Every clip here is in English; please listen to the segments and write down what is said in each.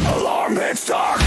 Alarm, it's dark.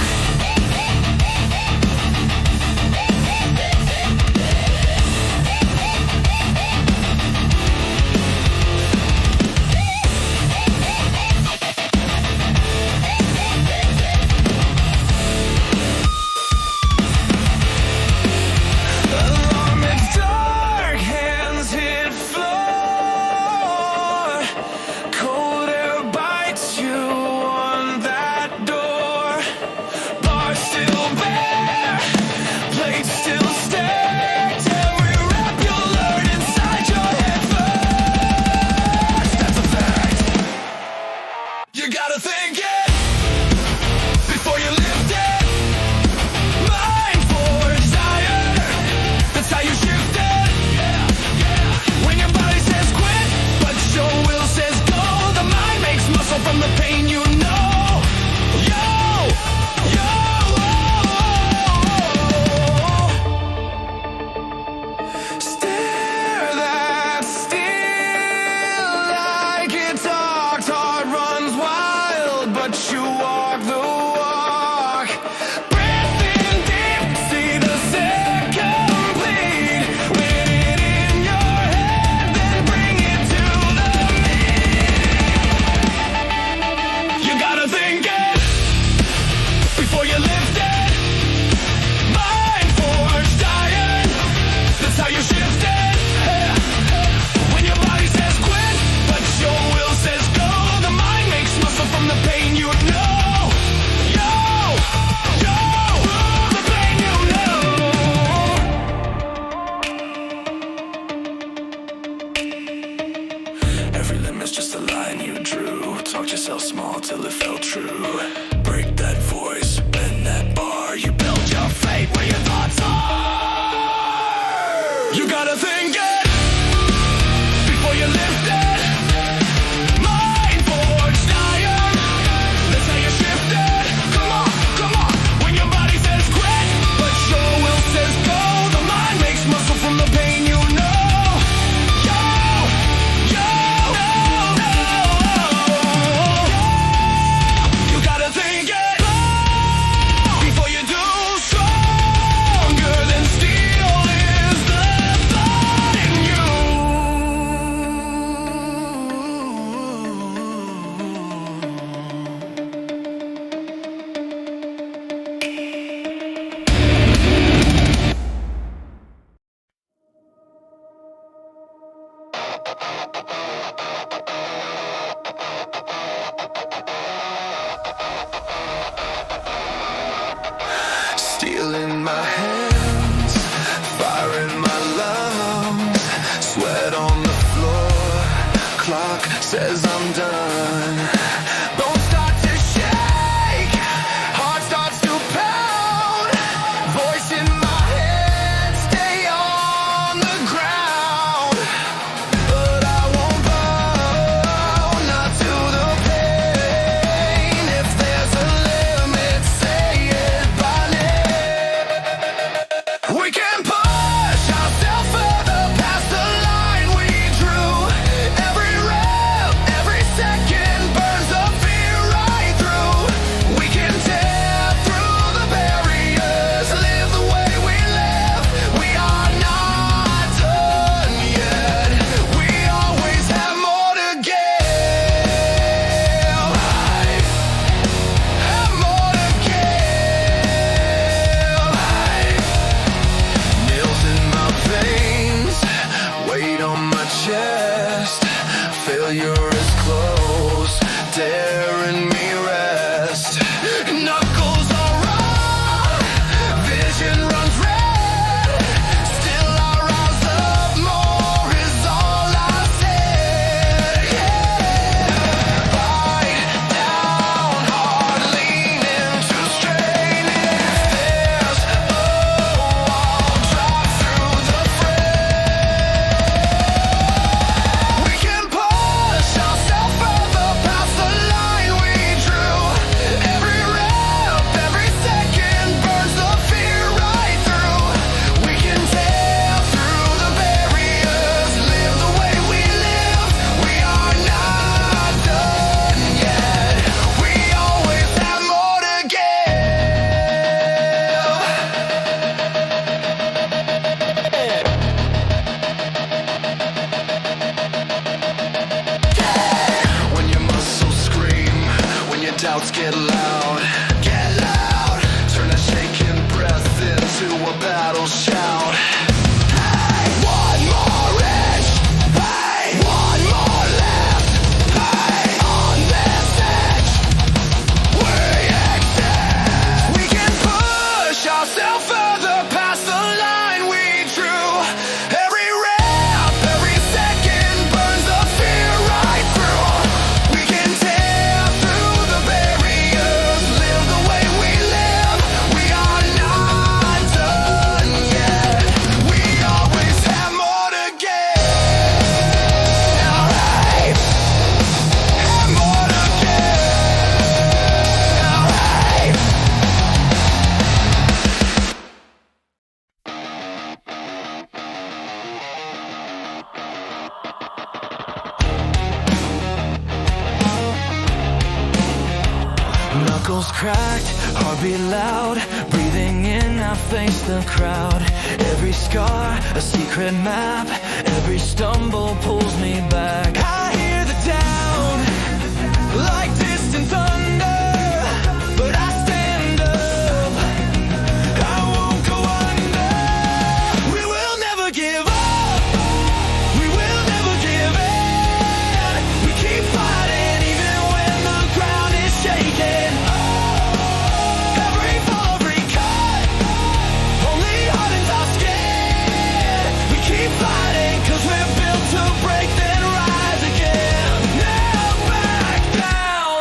Steel in my hands, fire in my lungs, sweat on the floor, clock says I'm done. Bones start to shake, heart starts to pound, voice in my head, stay on the ground. But I won't bow, not to the pain. If there's a limit, say it by name. to a battle shout. Hey, one more inch. Hey, one more left. Hey, on this edge, we exist. We can push ourselves further past the line we drew. Every rep, every second burns the fear right through. We can tear through the barriers, live the way we live. We are not done yet. We always have more to give. Alright, have more to give. Alright. Knuckles cracked, heartbeat loud. Breathing in, I face the crowd. Every scar, a secret map. Every stumble pulls me back. I hear the town like distant thunder, but I stand up. I won't go under. We will never give up. We will never give in. We keep fighting even when the ground is shaking. Every fall, every cut only hardens our skin. We keep fighting 'cause we're built to break then rise again. Never back down.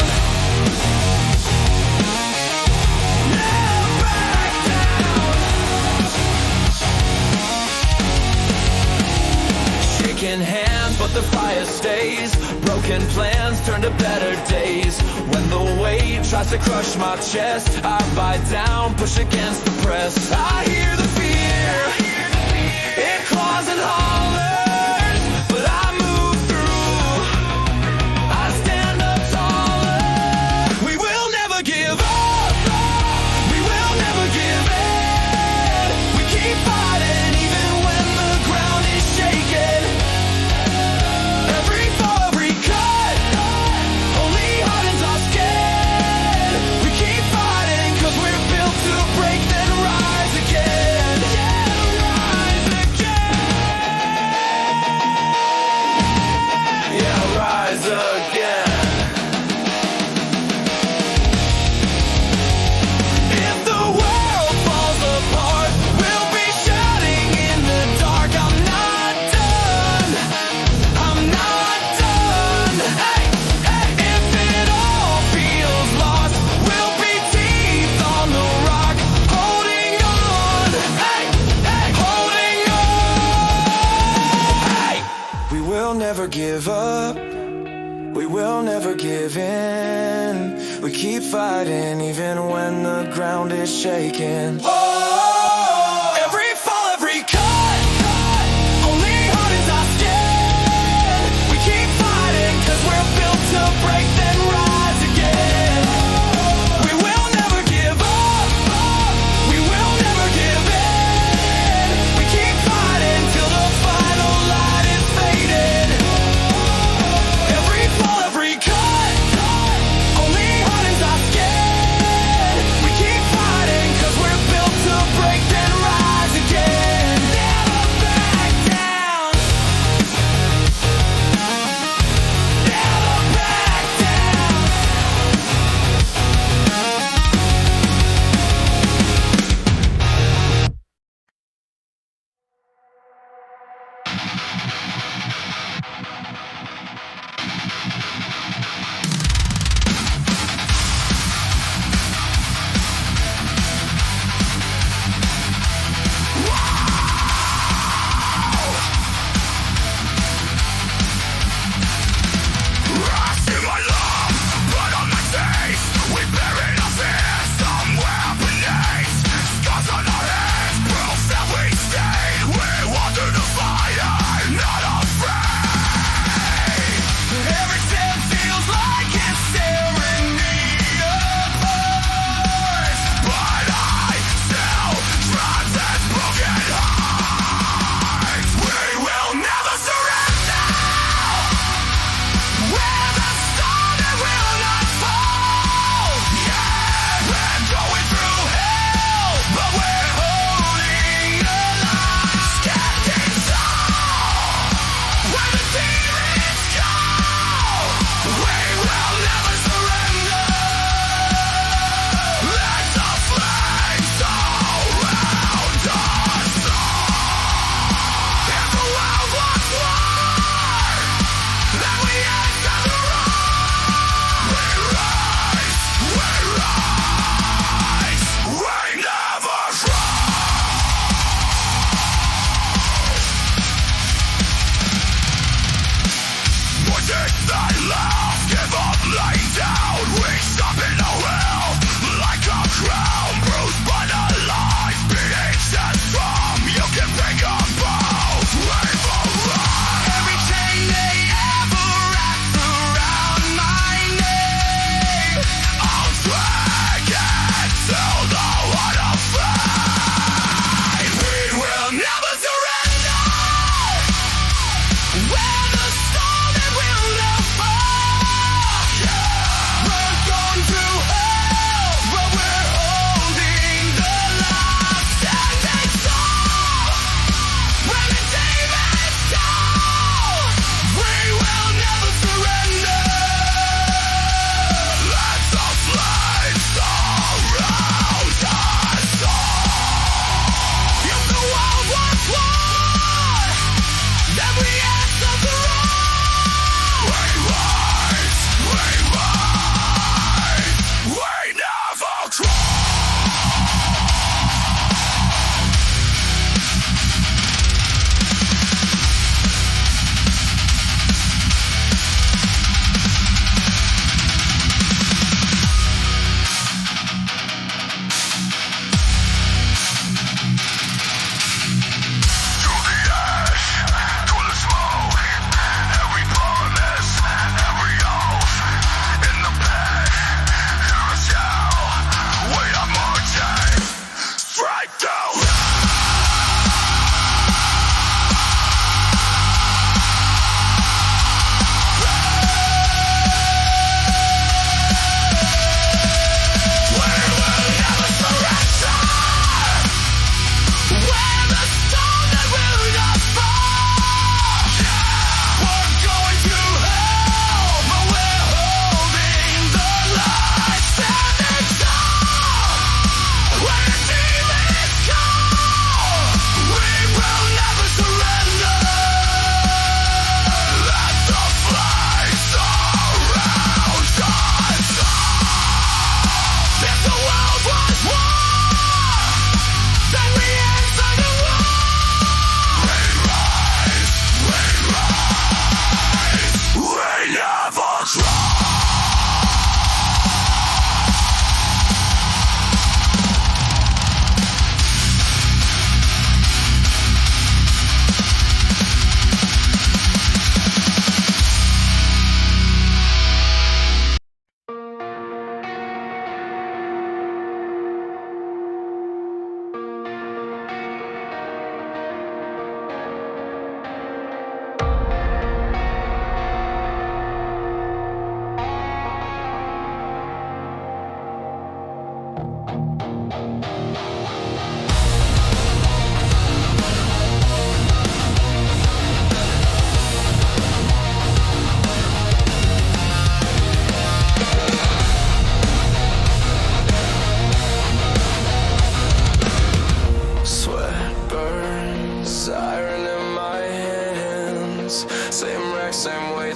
Never back down. Shaking hands, but the fire stays. Broken plans turn to better days. When the weight tries to crush my chest, I bite down, push against the press. I hear the fear, it claws and hollers, but I move through. I stand up taller. We will never give up. We will never give in. We keep fighting even when the ground is shaking. Every fall, every cut only hardens our skin. We keep fighting 'cause we're built to break then rise again. Rise again. Yeah, rise again. If the world falls apart, we'll be shouting in the dark. I'm not done. I'm not done. Hey, hey. If it all feels lost, we'll be teeth on the rock, holding on. Hey, hey, holding on. Hey. We will never give up. We will never give in. We keep fighting even when the ground is shaking. Oh, every fall, every cut only hardens our skin. We keep fighting 'cause we're built to break then rise again. We will never give up. We will never give in. We keep fighting till the final light is faded. Every fall, every cut only hardens our skin. We keep fighting 'cause we're built to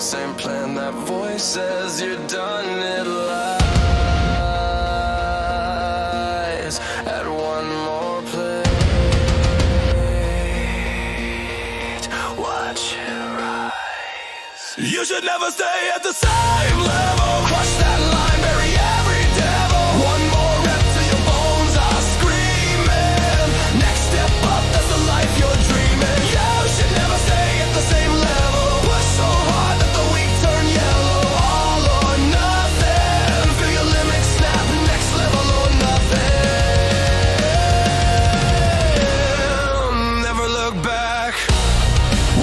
same plan. That voice says you're done, it lies at one more plate. Watch it rise. You should never stay at the same level. Crush that line, bury every devil. One more rep till your bones are screaming. Next step up, that's the life you're dreaming. You should never stay at the same level. Push so hard that the weak turn yellow. All or nothing. Feel your limits snap. Next level or nothing. Never look back.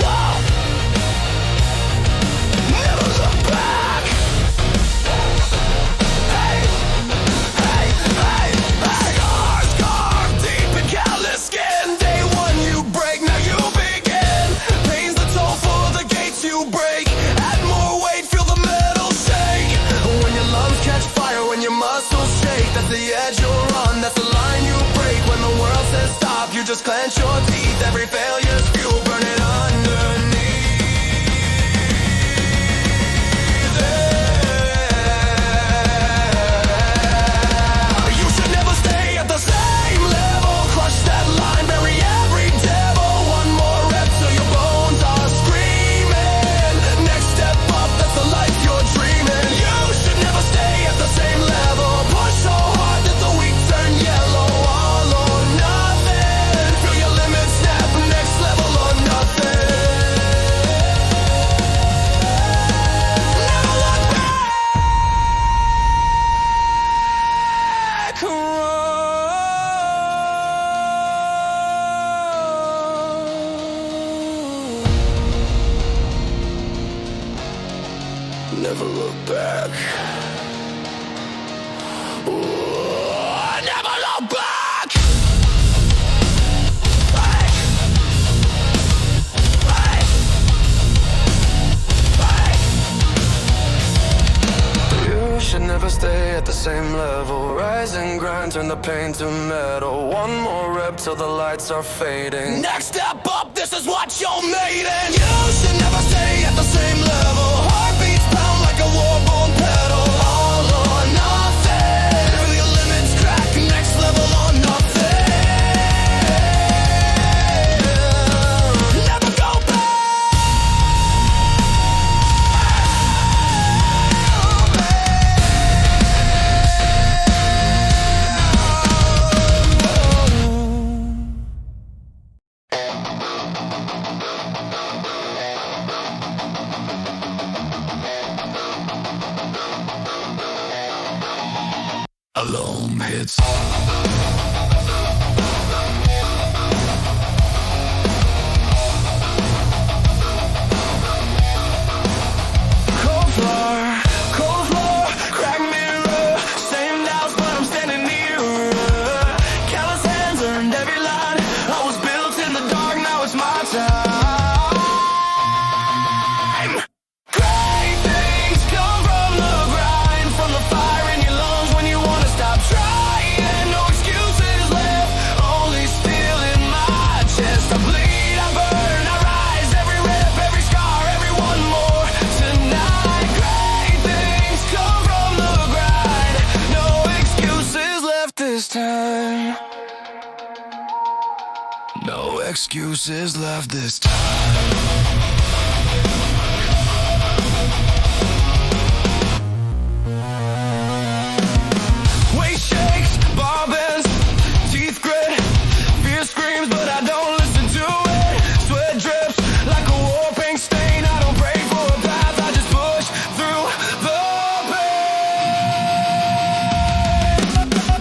Whoa. Never look back. Hey, hey, hey, hey. Scars carved deep in callous skin. Day one you break, now you begin. Pain's the toll for the gates you break. Add more weight, feel the metal shake. When your lungs catch fire, when your muscles shake, that's the edge you're on, that's the line you break. When the world says stop, you just clench your teeth. Every failure's fuel, burn it underneath. You should never stay at the same level. Crush that line, bury every devil. One more rep till your bones are screaming. Next step up, that's the life you're dreaming. You should never stay at the same level. Push so hard that the weak turn yellow. All or nothing. Feel your limits snap. Next level or nothing. Never look back. Never look back. Never look back. Hey. Hey. Hey. You should never stay at the same level. Rise and grind, turn the pain to metal. One more rep till the lights are fading. Next step up, this is what you're made in. You should never stay at the same level. Heartbeats pound like a war-born pedal. All or nothing. Feel your limits crack. Next level or nothing. Never go back. Alarm hits. Cold floor, cracked mirror. Same doubts, but I'm standing nearer. Callous hands earned every line. I was built in the dark, now it's my time. Great things come from the grind, from the fire in your lungs when you wanna stop trying. No excuses left, only steel in my chest. I bleed, I burn, I rise. Every rep, every scar, every one more tonight. Great things come from the grind. No excuses left this time. No excuses left this time. Waist shakes, bar bends, teeth grit, fear screams, but I don't listen to it. Sweat drips like a war paint stain. I don't pray for a path, I just push through the pain.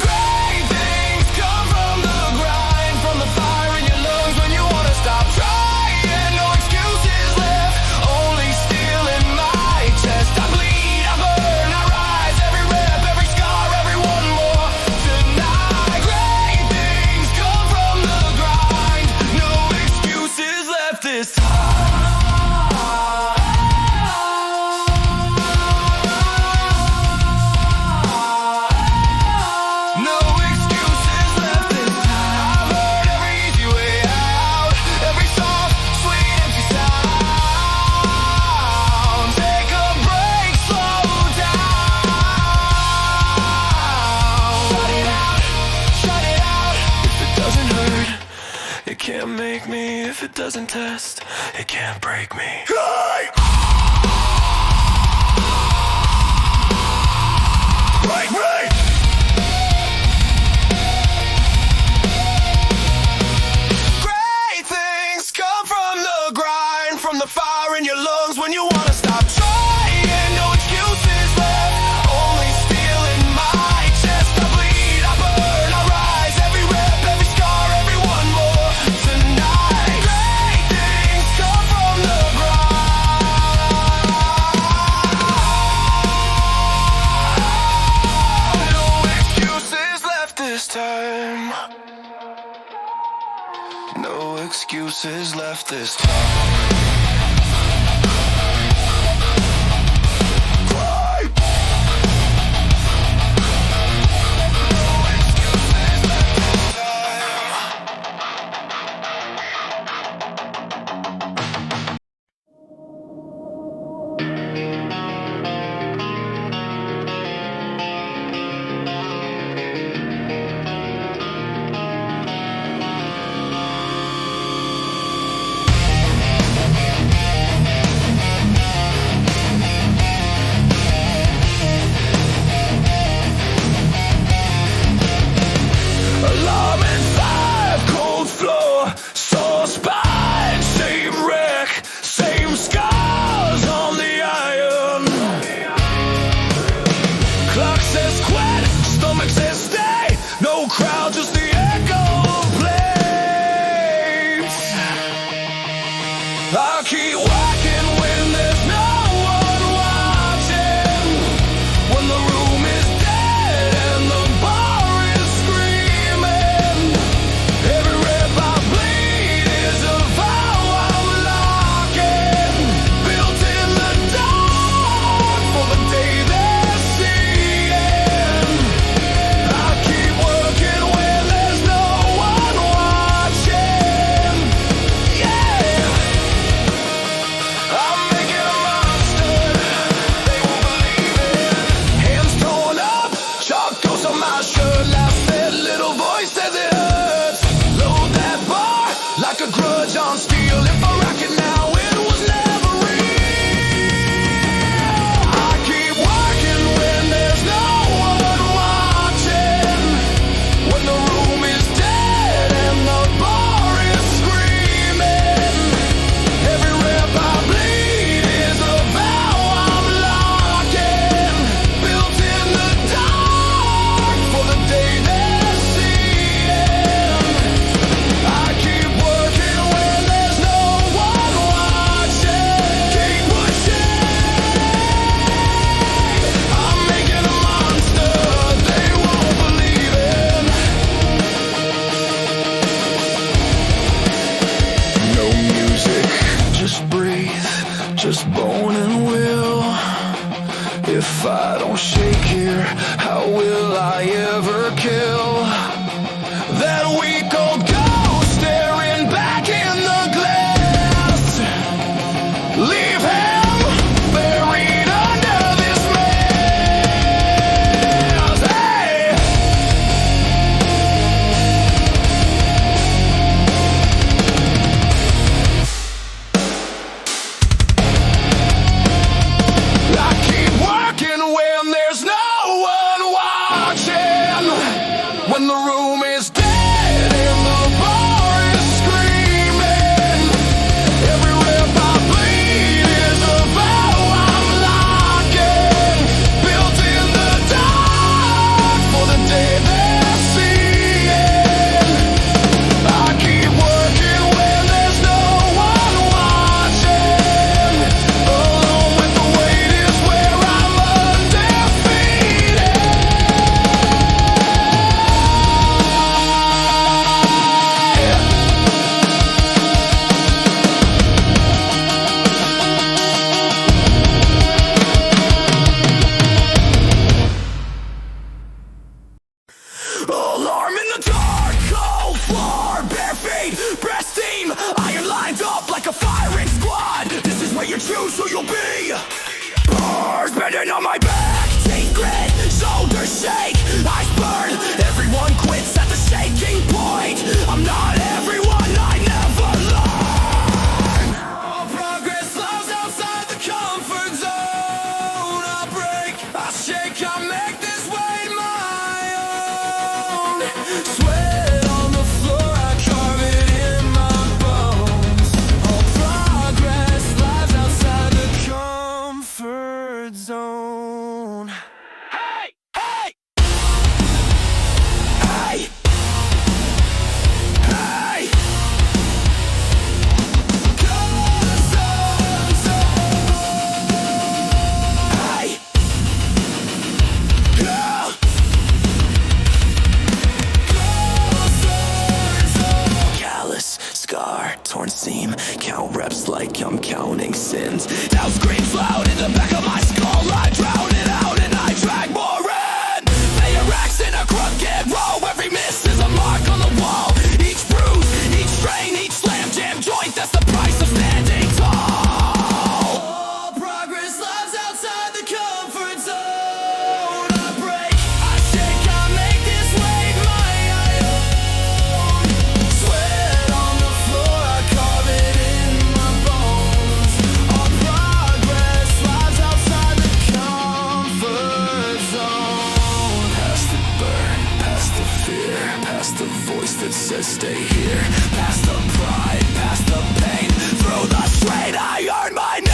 Great things come from the grind, from the fire in your lungs when you wanna stop trying. No excuses It can't make me if it doesn't test. It can't break me. Hey! Right, right! Great things come from the grind, from the fire in your lungs when you wanna stop trying. No excuses left, only steel in my chest. I bleed, I burn, I rise. Every rep, every scar, every one more tonight. Great things come from the grind. No excuses left this time. No excuses left this time. Alarm in 5, cold floor, sore spine, same wreck, same scars on the iron. Clock says quit, stomach says stay, no crowd, just the echo of plates. I keep walking when there's no one watching, when the room is dead and the bar is screaming. Every rep I bleed is a vow I'm locking, built in the dark for the day they're seeing. I keep working when there's no one watching. Yeah, I'm making a monster, they won't believe it. Hands torn up, chalk goes on my shirt. Last said, little voice says it hurts. Load that bar like a grudge on steel. If I rock it now, it was never real. I keep working when there's no one watching, when the room is dead and the bar is screaming. Every rep I bleed is a vow I'm locking, built in the dark for the day they're seeing. I keep working when there's no one watching. Keep pushing. I'm making a monster they won't believe in. No music, just breathe, just bone and will. If I don't shake here, how will I ever kill that weak old ghost staring back in the glass? Leave him buried under this mess. Hey! I keep working when there's no one watching, when the room is dead and the bar is screaming. Every rep I bleed is a vow I'm locking, built in the dark for the day they're seeing. I keep working when there's no one watching, alone with the weight is where I'm undefeated. Alarm in the dark, cold floor, bare feet, breast steam, iron lined up like a firing squad. This is where you choose who you'll be. Bars bending on my back, teeth grit, shoulders shake, eyes burn. Everyone quits at the shaking point. I'm not everyone, I torn seam. Count reps like I'm counting sins. Now screams loud in the back of my skull. I drown it out and I drag more in. Pay your racks in a crooked row. Every miss is a mark on the wall. Each bruise, each strain, each slam jam joint. That's the price of standing tall. All progress lies outside the comfort zone. I break, I shake, I make this weight my own. Sweat on the floor, I carve it in my bones. All progress lies outside the comfort zone. Past the burn, past the fear, past the voice that says stay here. Past the pride, past the pain. Through the strain, I earn my name.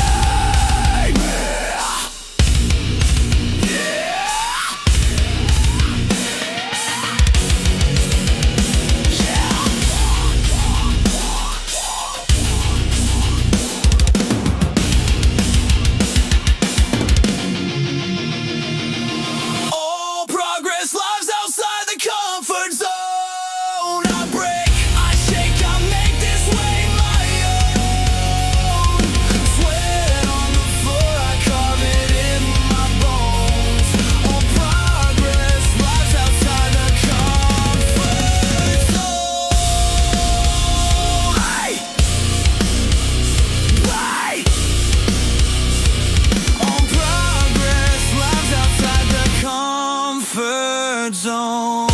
All progress lives outside the comfort zone. I break, I shake, I make this way my own. Sweat on the floor, I carve it in my bones. All progress lives outside the comfort zone. Hey! Hey! All progress lives outside the comfort zone.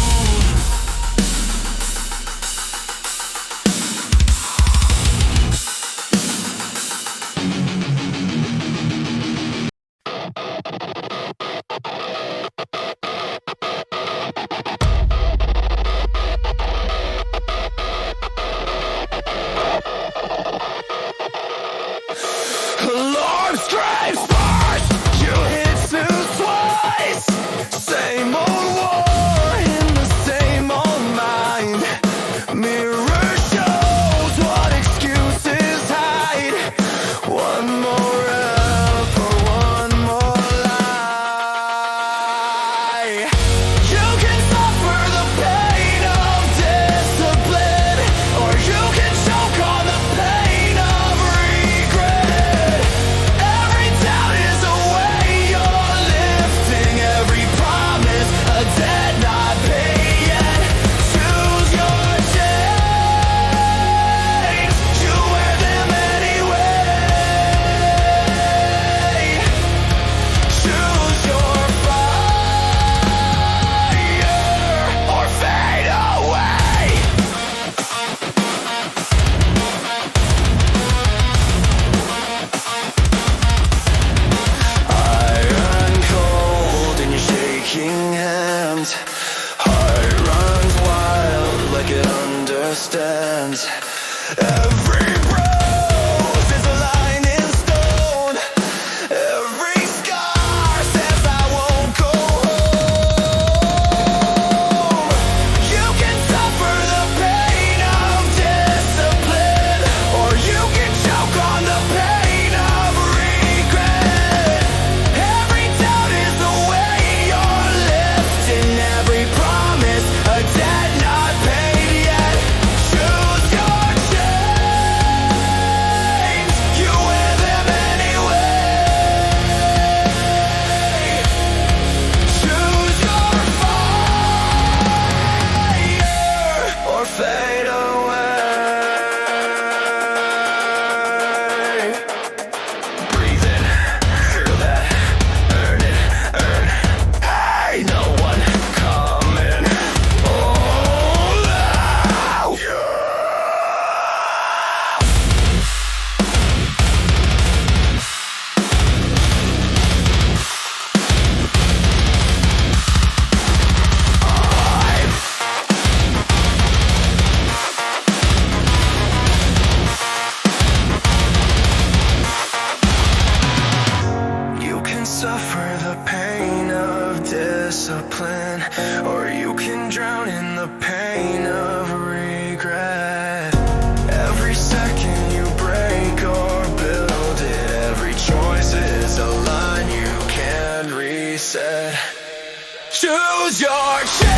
Alarm screams burst. You hit snooze twice. Same old war in the same old mind. Mirror shows what excuses hide. One more rep or one more lie. You can suffer the pain of discipline, or you can choke on the pain of regret. Every doubt is a way you're lifting. Every promise a debt not paid yet. Choose your chains. You wear them anyway. Choose your fire or fade away. Iron cold in your shaking hands. Heart runs wild like it understands. Every bruise is a line in stone. Every scar says I won't go home. You can suffer the pain of discipline, or you can choke on the pain of regret. Every doubt is the way you're lifting. Every promise a debt not paid yet. Choose your chains. You wear them anyway. Choose your fire or fade away. Breathe in, feel that, earn it, earn. Hey, no one coming. Oh, now. You can suffer the pain of discipline, or you can drown in the pain of regret. Every second you break or build it. Every choice is a line you can reset. Choose your chains.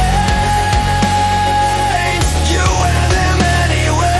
You wear them anyway.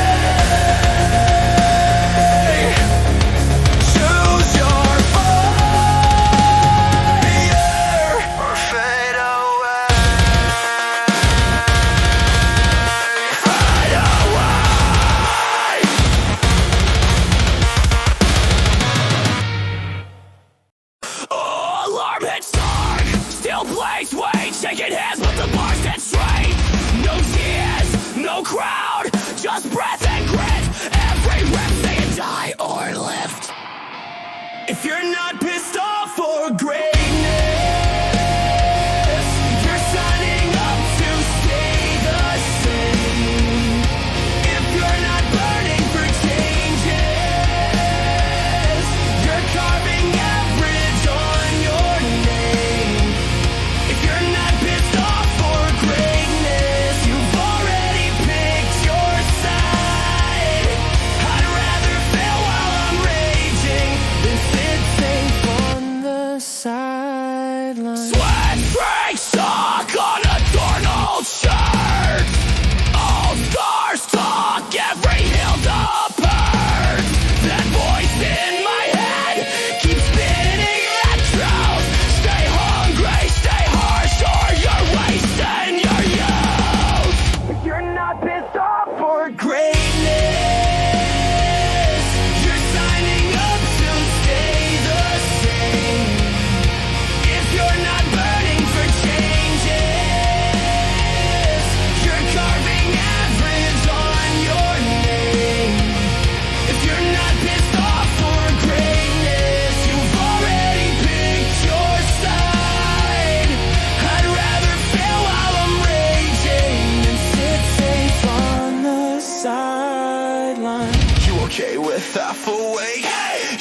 okay with half a weight?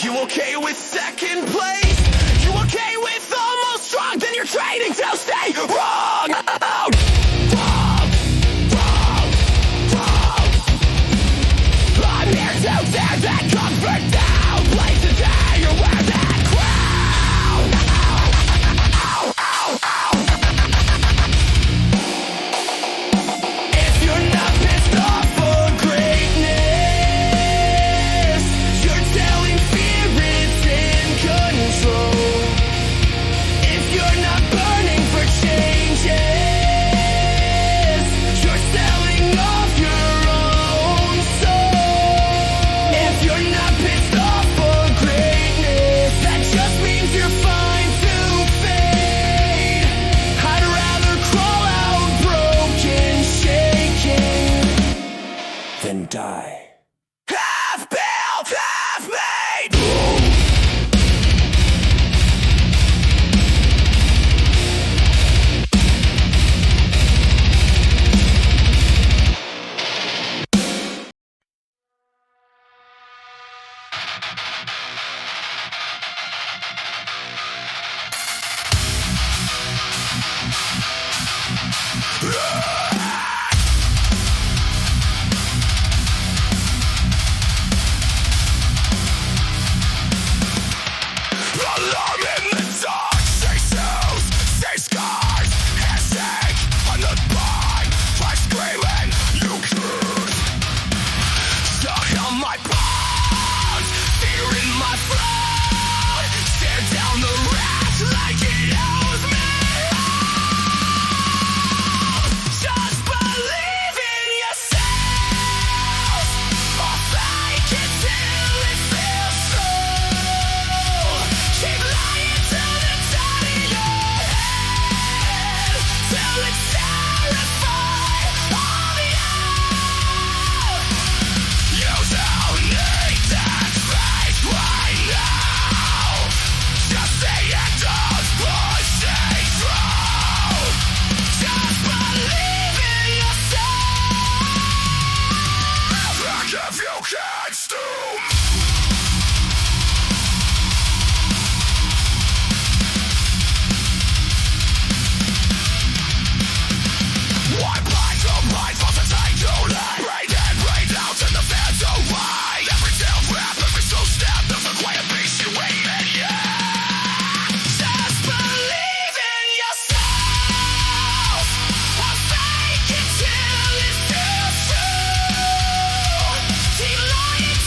You okay with second place? You okay with almost strong? Then you're training to stay wrong. Wrong, wrong, wrong, wrong. I'm here to tear that comfort down. Place a day you wear that crown. Ow, ow, ow. If you're not pissed off for greatness, you're telling fear it's in control. If you're not burning for changes, you're selling off your own soul. If you're not pissed off for greatness, that just means you're fine to fade. I'd rather crawl out broken, shaking, than die. Half built, half made. Alarm in the dark, say cells, say scars, handshake on the bind, try screaming, you could. Stuck on my bones, fear in my throat, stare down the rats like it owes me. Just believe in yourself, or fake it till it feels true. Keep lying till it's out of your head, till it's terrified of you. You don't need that face right now. Just say it does pushing through. Just believe in yourself. Back if you can stoop. Why blind to blind, false to take to life? Brain in, brain out, and the fans away. Every tail rap, every soul snap, every quiet beast you aim at, yeah. Just believe in yourself, or fake it till it feels true. Keep lying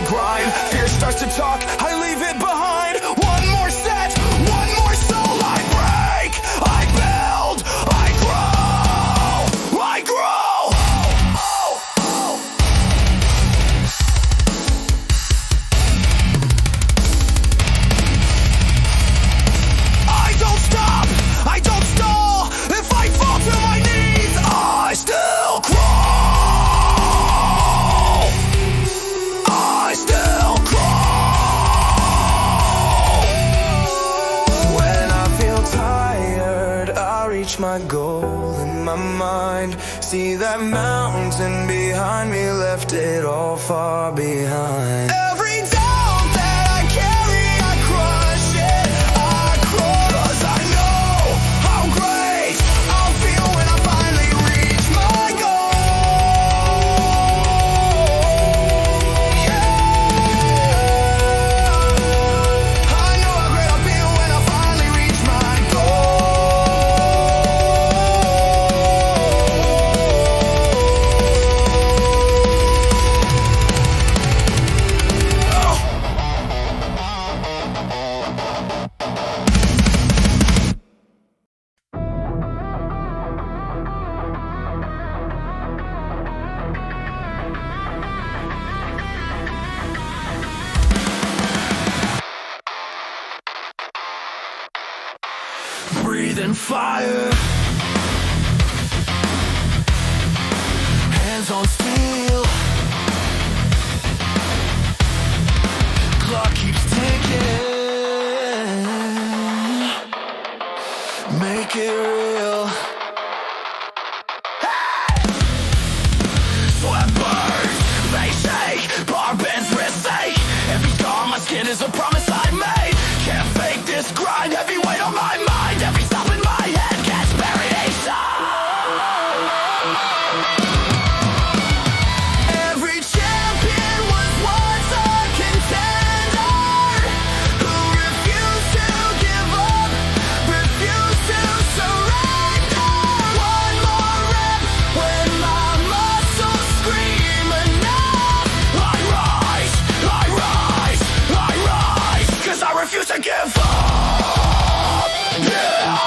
grind. Fear starts to talk, I leave it behind. One more set, one more soul. I break, I build, I grow, I grow. I don't stop, I don't stall. If I fall to my knees, I still crawl. I still crawl. When I feel tired, I reach my goal in my mind. See that mountain behind me, left it all far behind. Every doubt that I carry, I crush it, I crawl. 'Cause I know how great I'll feel when I finally reach my goal. Yeah. I know how great I feel when I finally reach my breathing fire, hands on steel, clock keeps ticking, make it real. Sweat burns, they shake, bar bends, wrist ache. Every scar on my skin is a promise I made. Can't fake this grind, heavy weight on my mind. Every stop in my head gets buried inside. Every champion was once a contender who refused to give up, refused to surrender. One more rep when my muscles scream enough. I rise, I rise, I rise, 'cause I refuse to give up. Yeah.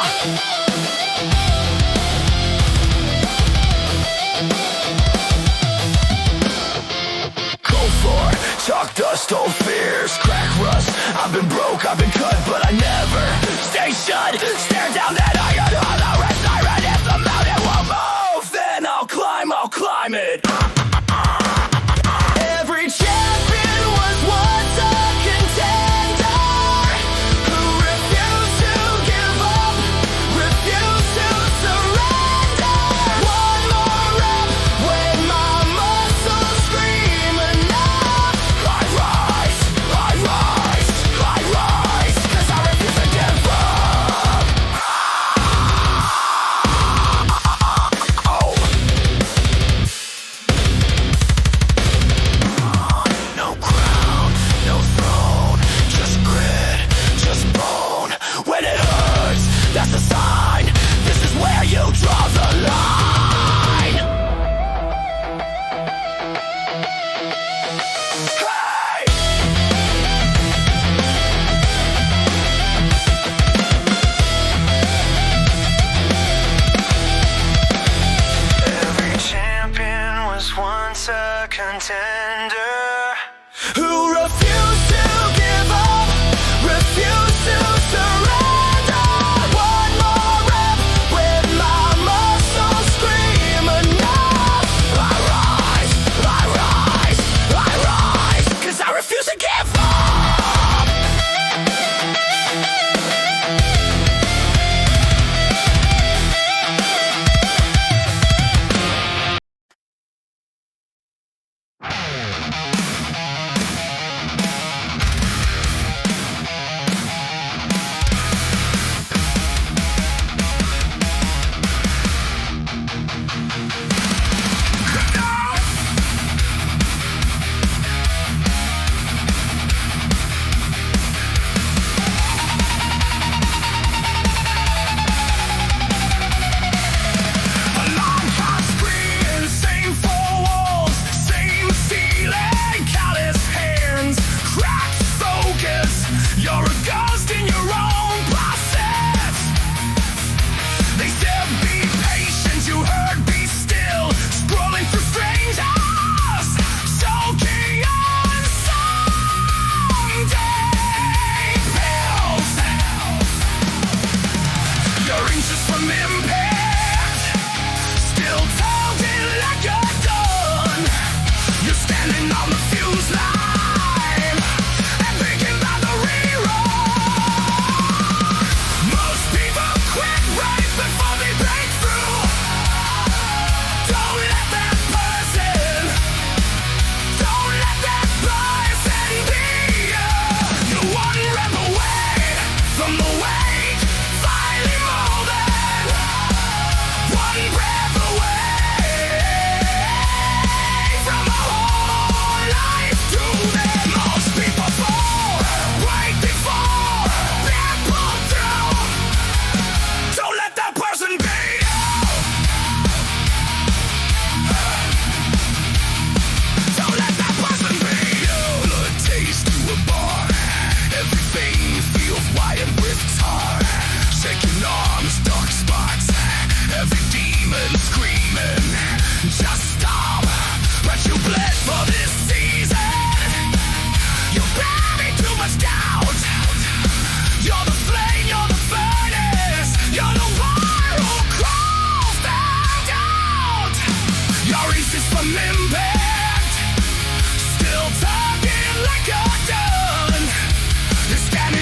Cold floor, chalk dust, old fears, crack rust. I've been broke, I've been cut, but I never stay shut. Stare down that iron hollow as I run. If the mountain won't move, then I'll climb it. Every champion was once a contender who refused to give up, refused to surrender. One more rep when my muscles scream enough. I rise,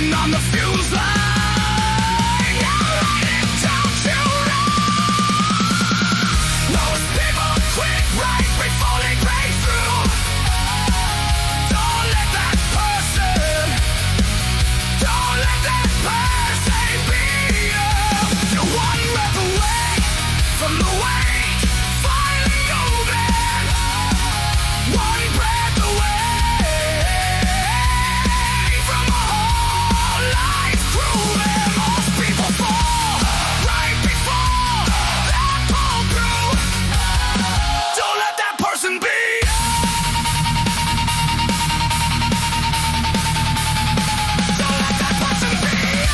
Sitting on the fuse line, you're riding down to most people quit right before they break through. Don't let that person be you. You're one breath away from the weight finally moving. One breath away from a whole life proving. Most people fall right before that pull through. Don't let that person be you. Don't let that person be you.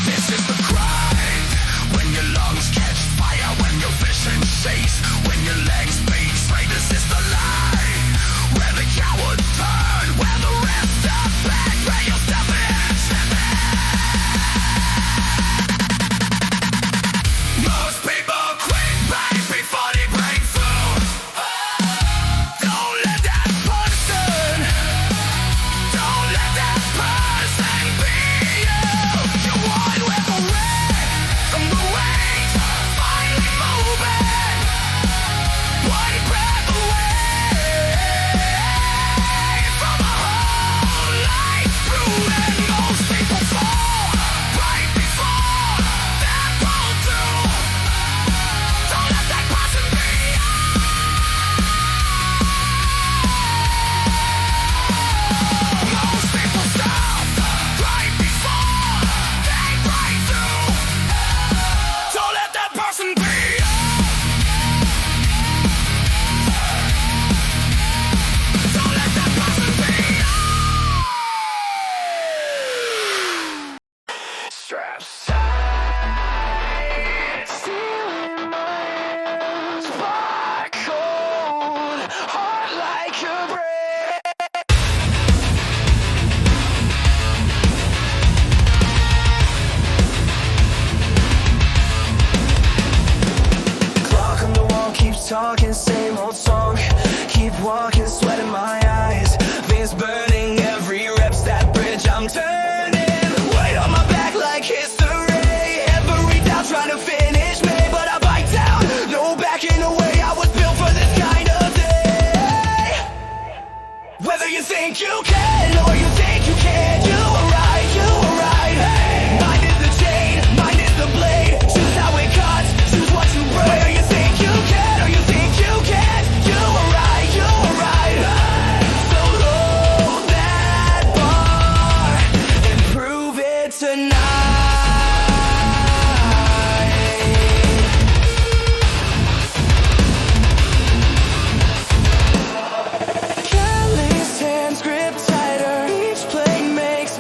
This is the grind. When your lungs catch fire, when your vision shakes, when your legs betray. This is the line where the cowards turn, where the rest step back, where you step in. Most people quit right before they break through. Don't let that person be you. You're one with the red from the weight finally moving. One breath away from a whole life proving. Most people fall right before that pull through. Don't let that person be you. Most people stop right before they break through. Don't let that person be you. Don't let that person be you. Straps tight, stealing my hands, black cold, heart like a brick. Clock on the wall keeps talking, same old song. Keep walking, sweat in my eyes. Veins burning, every rep's that bridge I'm turning. Weight on my back like history. Every doubt trying to finish me, but I bite down. No backing away, I was built for this kind of day. Whether you think you can or you think you can't, you are right, you are right. Mind is the chain, mind is the blade. Choose how it cuts, choose what you break. Whether you think you can or you think you can't, you are right, you are right. So load that bar and prove it tonight. Calloused hands grip tighter. Each play makes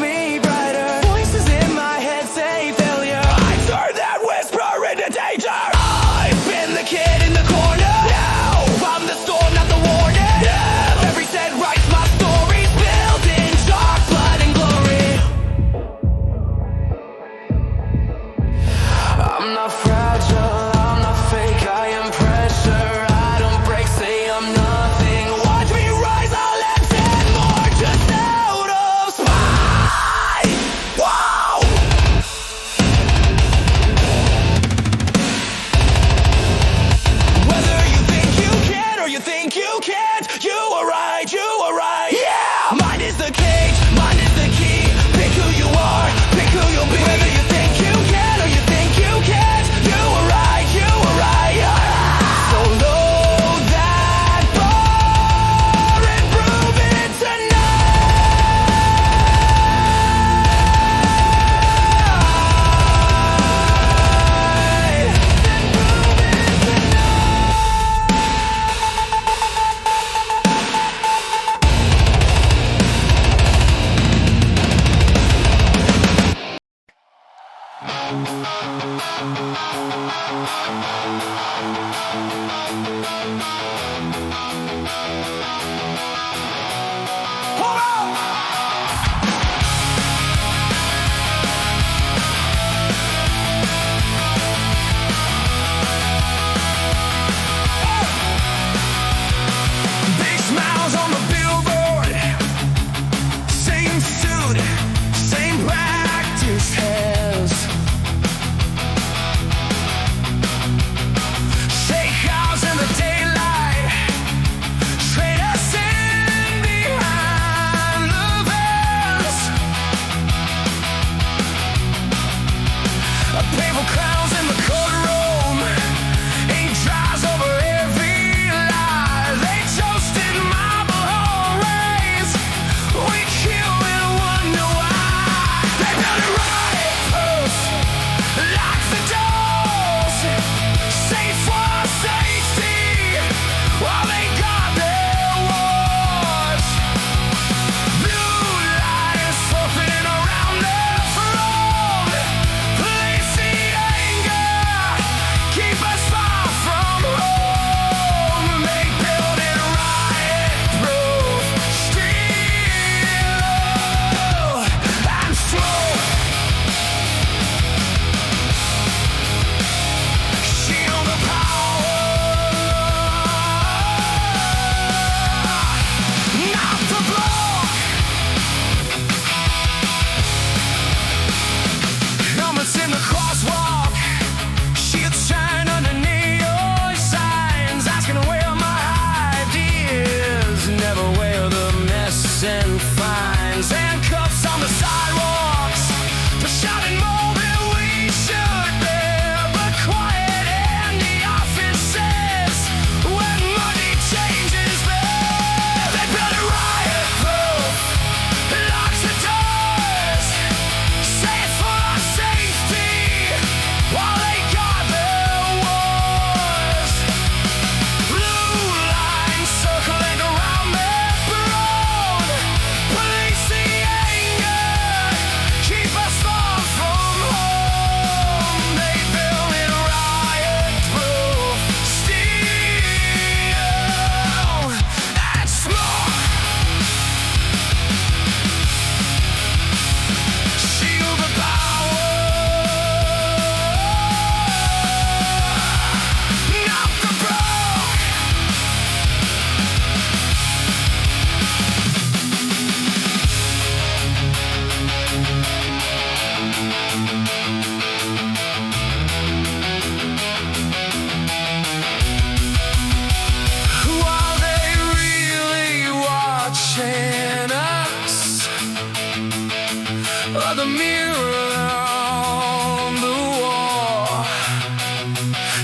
the mirror on the wall.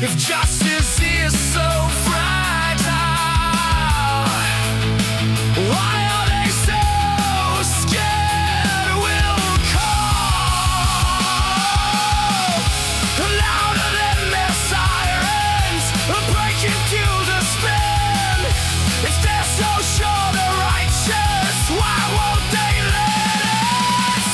If justice is so fragile, why are they so scared we'll call? Louder than their sirens, breaking through the spin. If they're so sure they're righteous, why won't they let us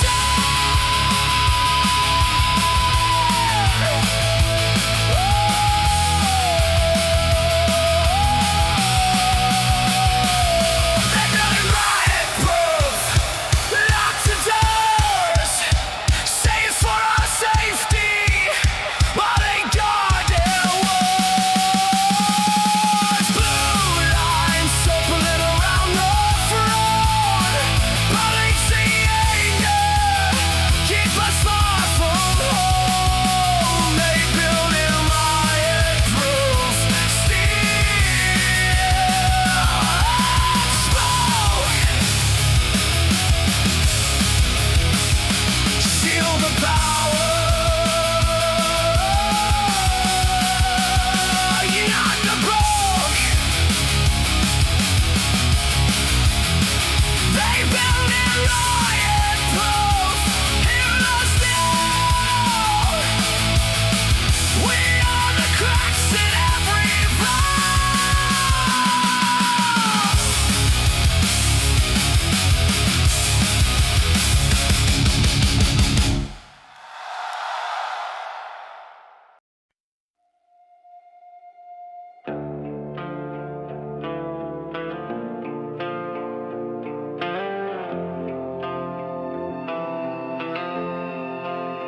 they're building riot-proof, locked the doors, safe for our safety, while they guard their walls. Blue lines circling around the front, public anger, keep us far from home. They build in riot-proof steel. Smoke, seal the power. Unite the broke. They build in riot-proof. Hear us now. We are the cracks in every vow.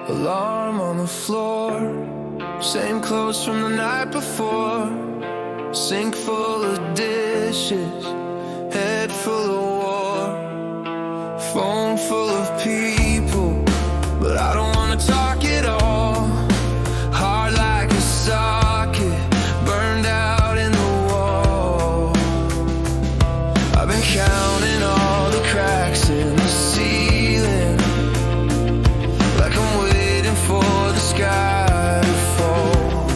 Alarm on the floor, same clothes from the night before. Sink full of dishes, head full of war. Phone full of people, but I don't wanna talk at all. Hard like a socket, burned out in the wall. I've been counting all the cracks in the ceiling, like I'm waiting for the sky to fall.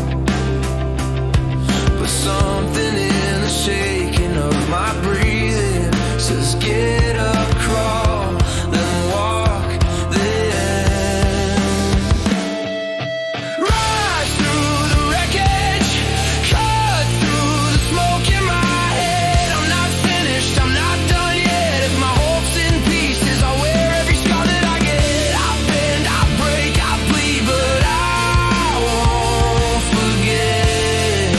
But something in the shaking of my breathing says get up, crawl, then walk the end. Rise through the wreckage, cut through the smoke in my head. I'm not finished, I'm not done yet. If my hope's in pieces, I'll wear every scar that I get. I bend, I break, I bleed, but I won't forget.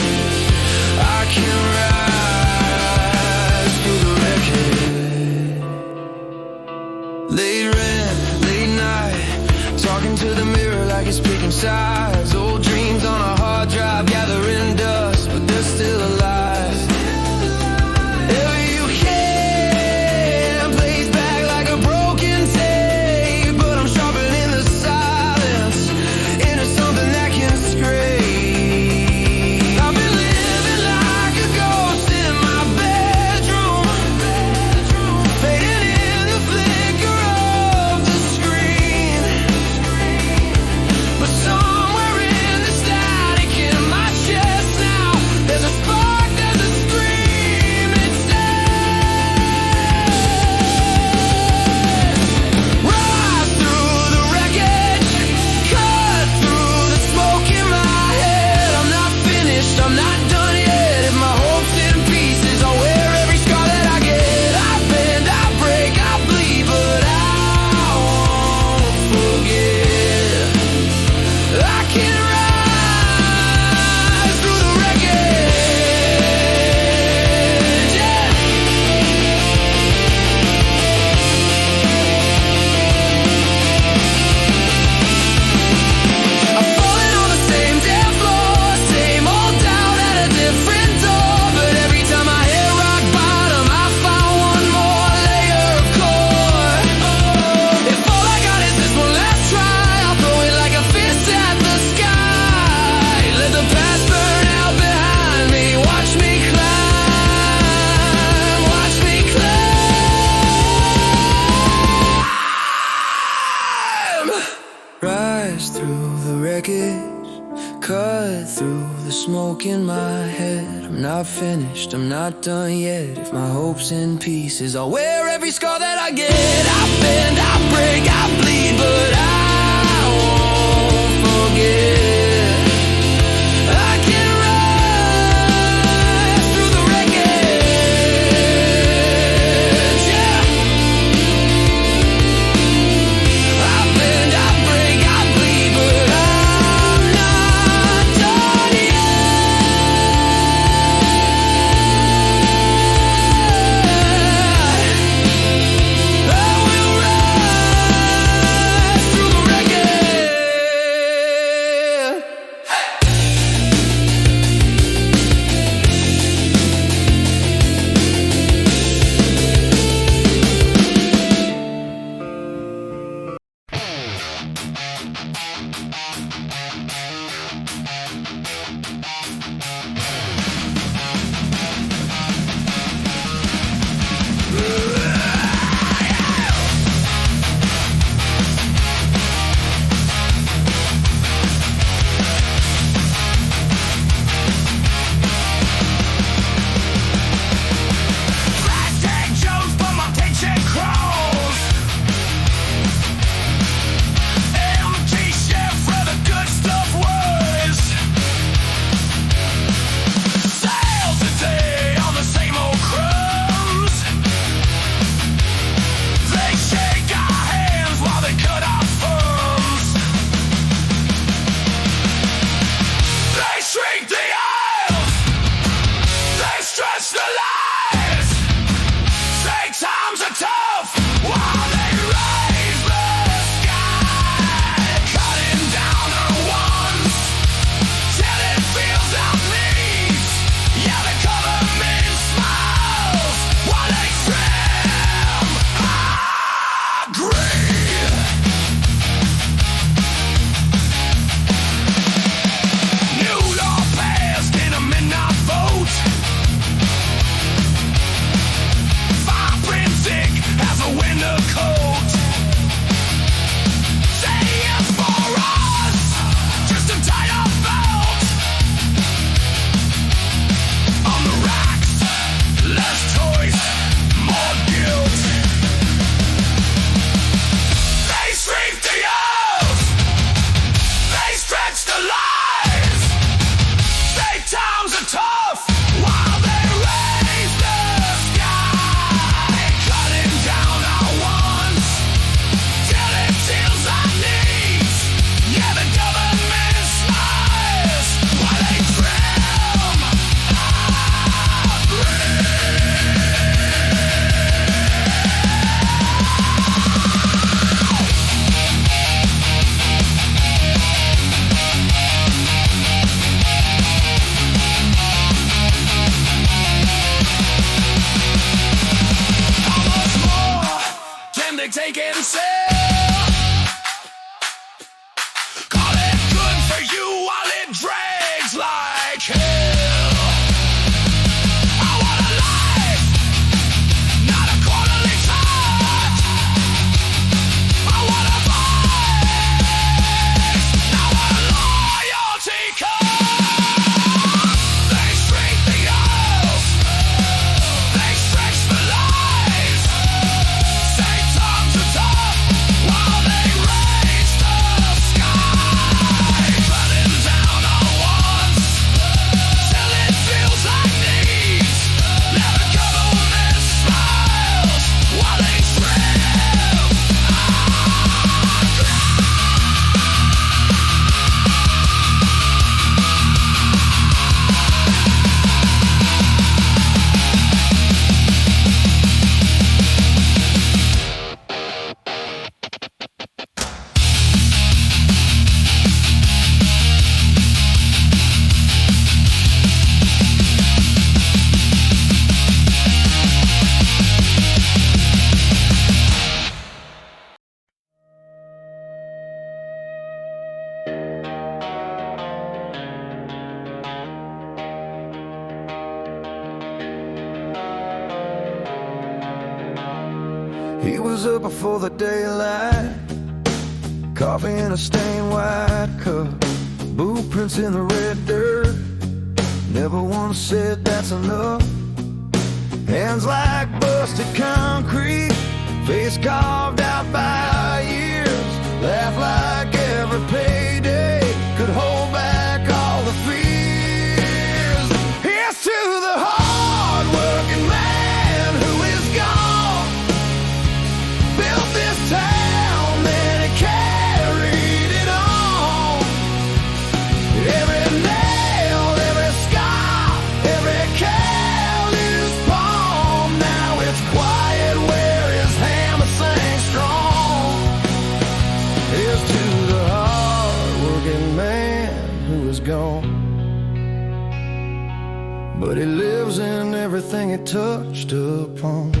I can rise through the wreckage. Late rent, late night, talking to the mirror like it's picking sides. Old dreams on a hard drive, gathering dust, but they're still alive. If you can, plays back like a broken tape, but I'm sharpening the silence into something that can scrape. I've been living like a ghost in my bedroom, fading in the flicker of the screen. But somewhere smoke in my head. I'm not finished, I'm not done yet. If my hope's in pieces, I'll wear every scar that I get. I bend, I break, I bleed, but I won't forget. I can rise through the wreckage, yeah. I bend, I break, I bleed, but I'm not done yet. I will rise through the wreckage. Plastic jokes, but my paycheck crawls. Empty shelf where the good stuff was. Sales today on the same old crumbs. They shake our hands while they cut our thumbs. They shrink the aisles. They stretch the lies. Say times are tough while they raise the sky. Cutting down our wants till it feels our needs. Yeah, the government smiles while they trim our greed. New law passed in a midnight vote. Fine print thick as a winter coat. Say yes for us, just to tie our belt. On the racks, less choice, more guilt. They shrink the earth, they stretch the lies. Say times are tough while they raise the sky. Cutting down our wants till it seals our needs. Yeah, the government smiles while they trim our greed. How much more can they take and sell? Call it good for you while it drags like hell. I want a life, not a quarterly touch. I want a voice, not a loyalty cut. They shrink the earth, they stretch the lies. Say times are tough while they raise the sky. Cutting down our wants till it feels like needs. Never government smiles while they trim our He was up before the daylight, coffee in a stained white cup, blueprints in the red dirt. never once said that's enough. Hands like busted concrete, face carved out by years. Laugh like every payday could hold back all the fears. Here's to the hard-working man who is gone. Built this town, then he carried it on. Every nail, every scar, every careless palm. Now it's quiet where his hammer sang strong. Here's to the hard-working man who is gone. But he lives in everything he touched upon.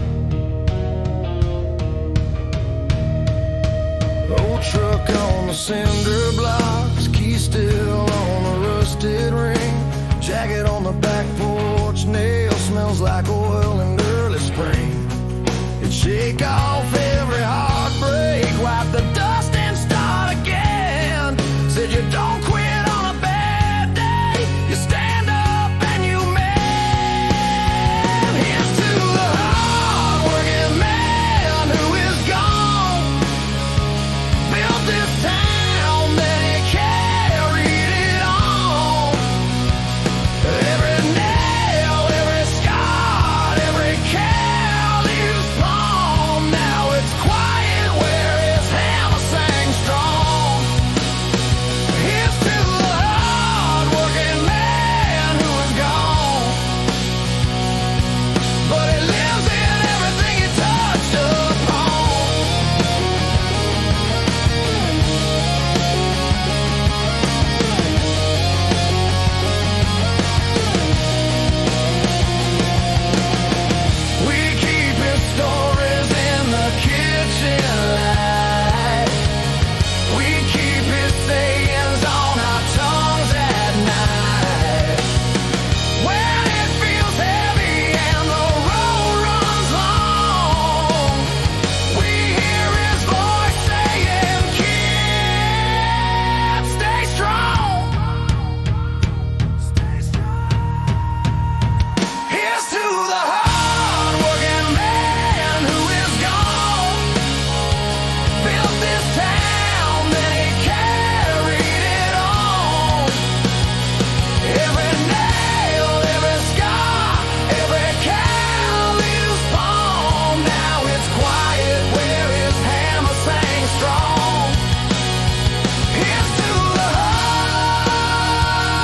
Old truck on the cinder blocks, key still on a rusted ring. Jacket on the back porch, nail smells like oil in early spring. He'd shake off every heartbreak, wipe the dust and start again. Said you don't quit on a bad day, you stand up and you mend. Here's to the hard-working man who is gone. Built this town, then he carried it on. Every nail, every scar, every careless palm. Now it's quiet where his hammer sang strong. Here's to the hard-working man who is gone. But he lives in everything he touched upon. We keep his stories in the kitchen light. We keep his sayings on our tongues at night. When it feels heavy and the road runs long, we hear his voice saying, "Kids, stay strong." Here's to the hard-working man who is gone. Built this town, then he carried it on. Every nail, every scar, every careless palm. Now it's quiet where his hammer sang strong. Here's to the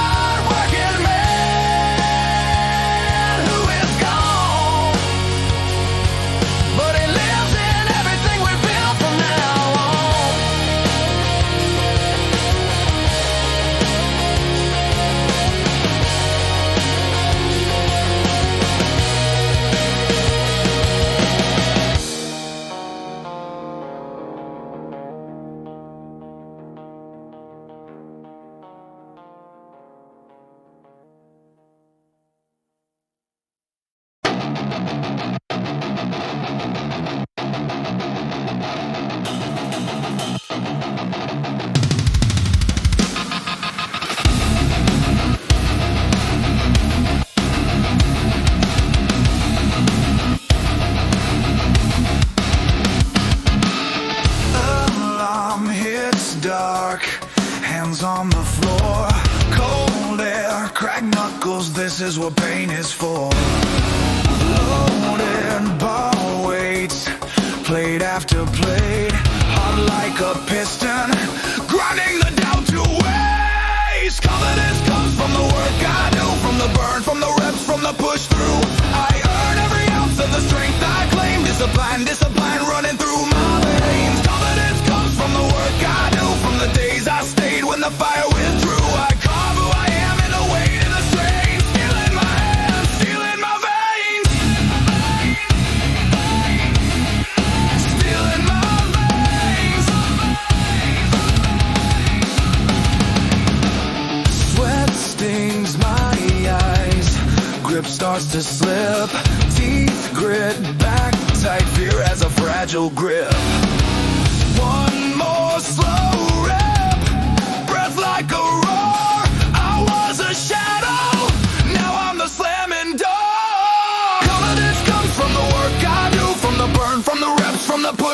hard-working man who is gone. But he lives in everything we built from now on. Alarm hits dark, hands on the floor. Cold air, cracked knuckles, this is what pain is for. Loaded ball weights, plate after plate, hot like a piston, grinding the doubt to waste. Confidence comes from the work I do, from the burn, from the reps, from the push through. I earn every ounce of the strength I claim. Discipline, discipline running through my veins. Confidence comes from the work I do, from the days I stayed when the fire withdrew. I carve who I am in the weight of the strain. Steel in my hands, steel in my veins. Steel in my veins. Sweat stings my eyes, grip starts to slip. Teeth grit back tight, fear has a fragile grip. One more slow rep, breath like a roar. I was a shadow, now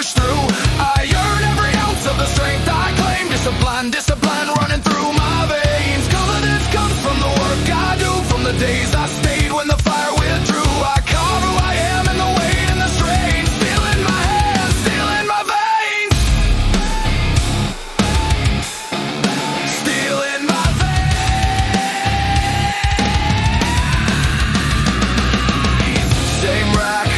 push through. I earn every ounce of the strength I claim. Discipline running through my veins. Confidence comes from the work I do, from the days I stayed when the fire withdrew. I carve who I am in the weight and the strain. Steel in my hands, steel in my veins. Steel in my veins. Same rack,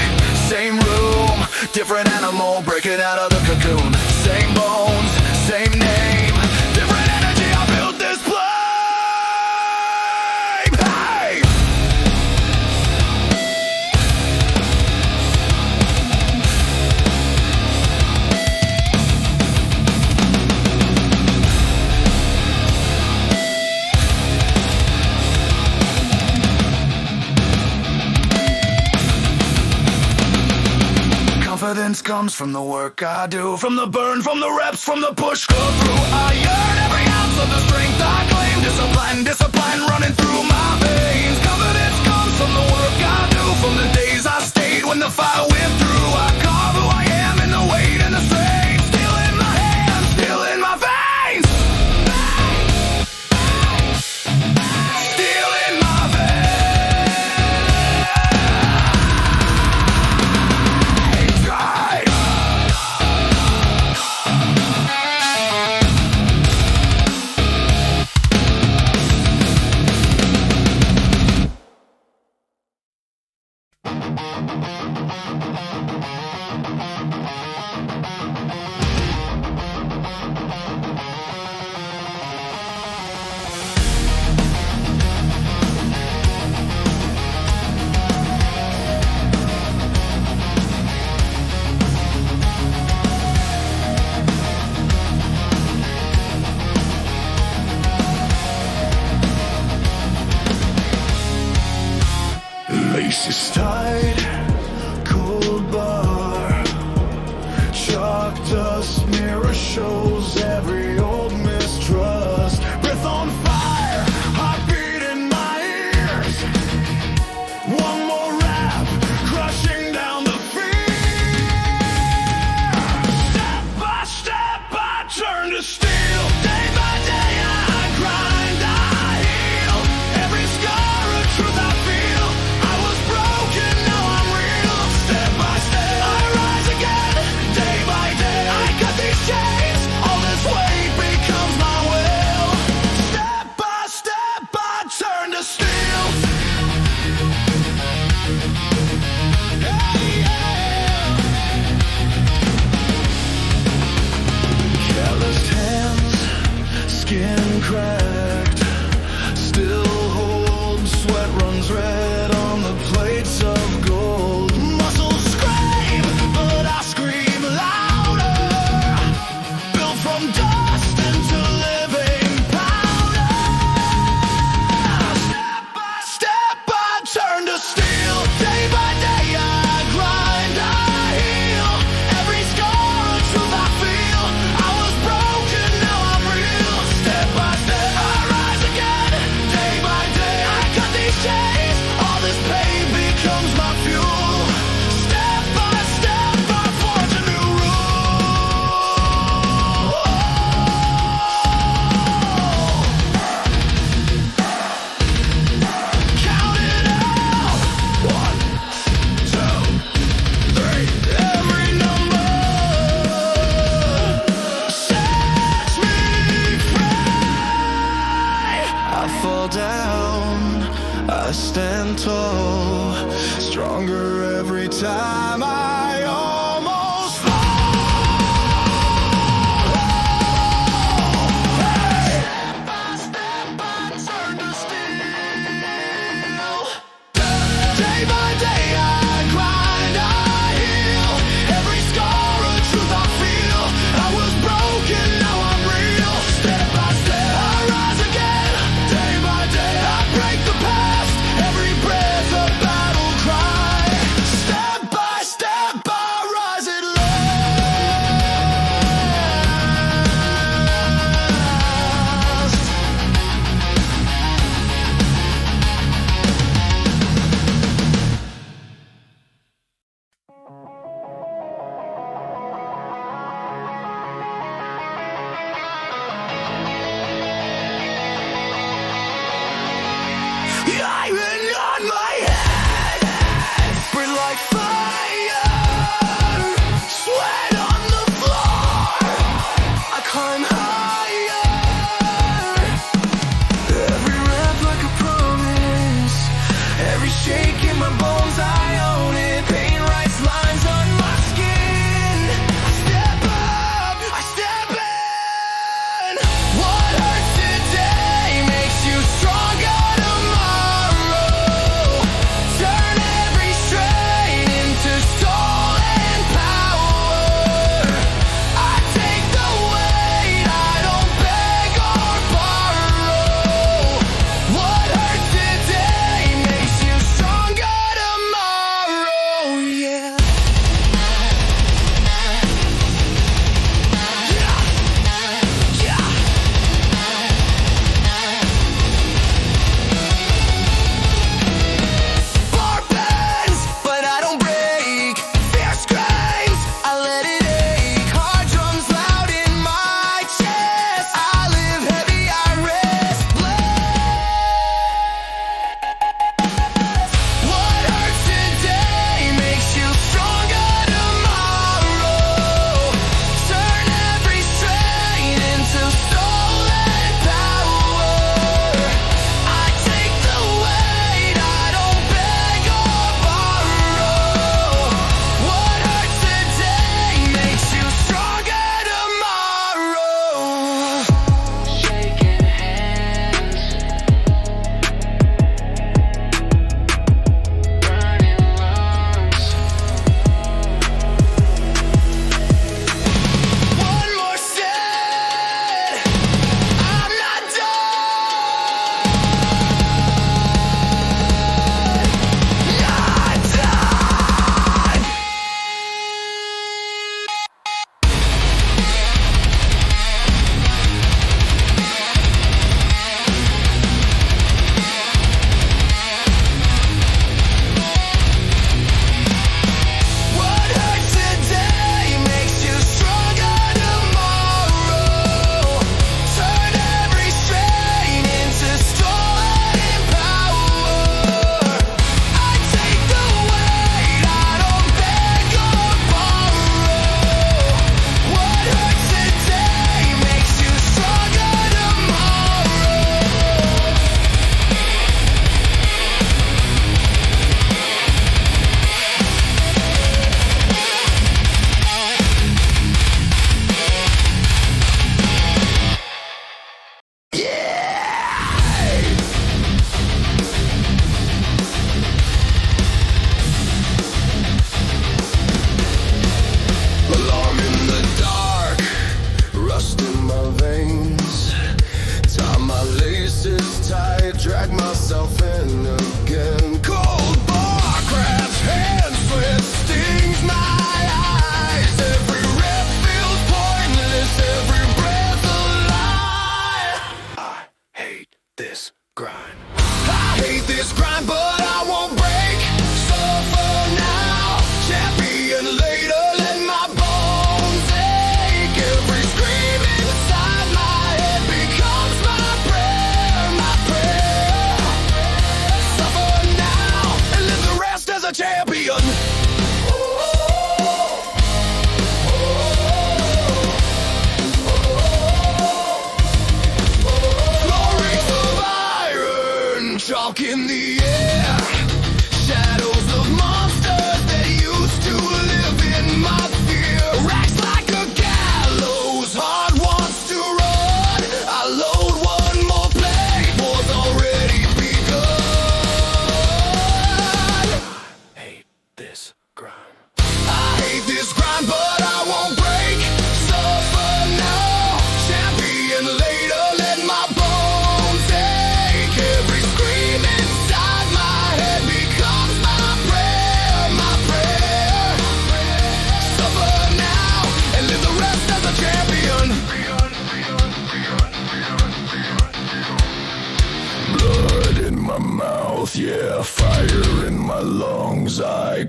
same room, different animal breaking out of the cocoon. Same bones, same name, different energy. I built this flame. Hey! Confidence comes from the work I do, from the burn, from the reps, from the push, go through. I earn every ounce of the strength I claim. Discipline running through my veins. Confidence comes from the work I do, from the days I stayed when the fire went through. I carve who I am in the weight and the strain. Steel in my hands, steel in my veins. Steel in my veins. Right. Laces tied, cold bar, chalk dust, mirror shows every old mistrust. Breath on fire, heartbeat in my ears. One more rap, crushing down the fear. Step by step, I turn to steel. Day by day, I grind, I heal. Every scar a truth I feel. I was broken, now I'm real. Step by step, I rise again. Day by day, I cut these chains. All this weight becomes my will. Step by step, I turn to steel. Hey, yeah. Calloused hands, skin cracked, still hold, sweat runs red on the plates of gold. Muscles scream, but I scream louder. Built from dust into living powder. Step by step, I turn to steel. Day by day, I grind, I heal. Every scar a truth I feel. I was broken, now I'm real. Step by step, I rise again. Day by day, I cut these chains. All this pain becomes my fuel. Step by step, I forge a new rule. Count it out. 1, 2, 3. Every number sets me free. I fall down, I stand tall, stronger every time I almost fall. Step by step, I turn to steel. Day by day, I grind, I heal. Every scar a truth I feel. I was broken, now I'm real. Step by step, I rise again. Day by day, I break the past. Every breath a battle cry. Step by